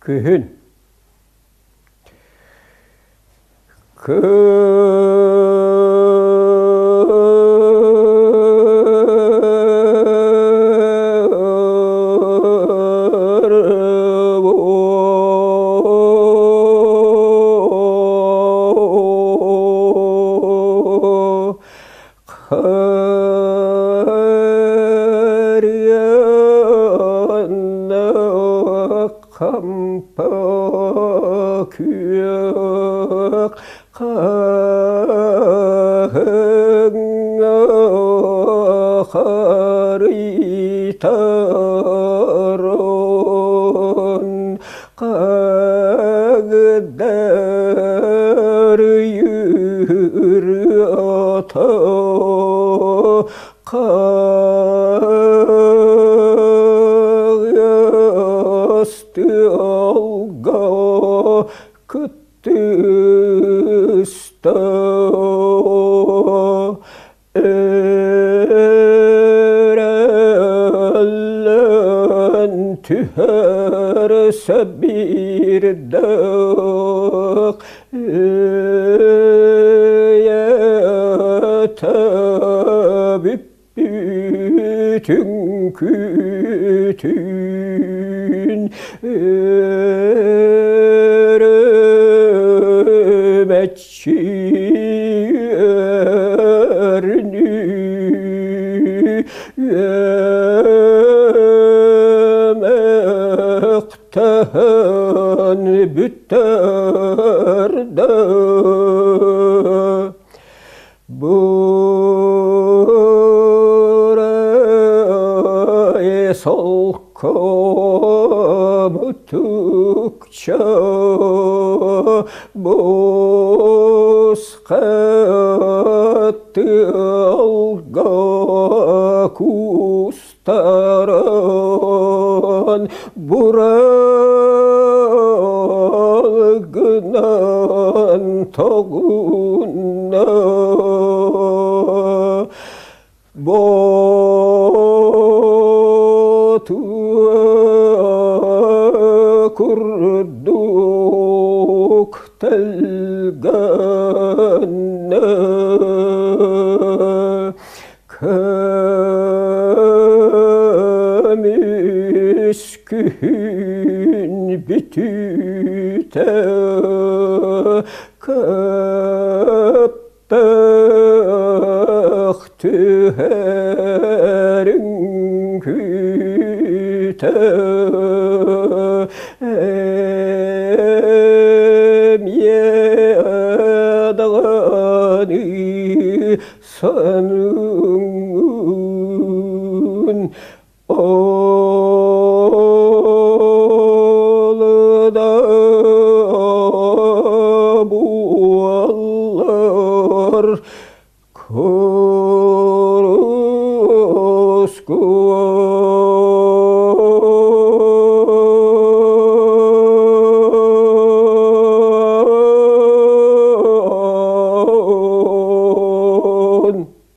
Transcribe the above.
Kühün. Kampa kök kahına haritaron kağıdar yürü ata alga kıtısta erelen tüherse bir dağ tabip bütün kütün ermetçi erini yemekten büter de buraya salkamutukça bozkattı alga kustaran buralgınan tağuna kurduk telgana kemiskün bütüte kaptaktı herin küte emyedağını sanın oğlu da buallar korusku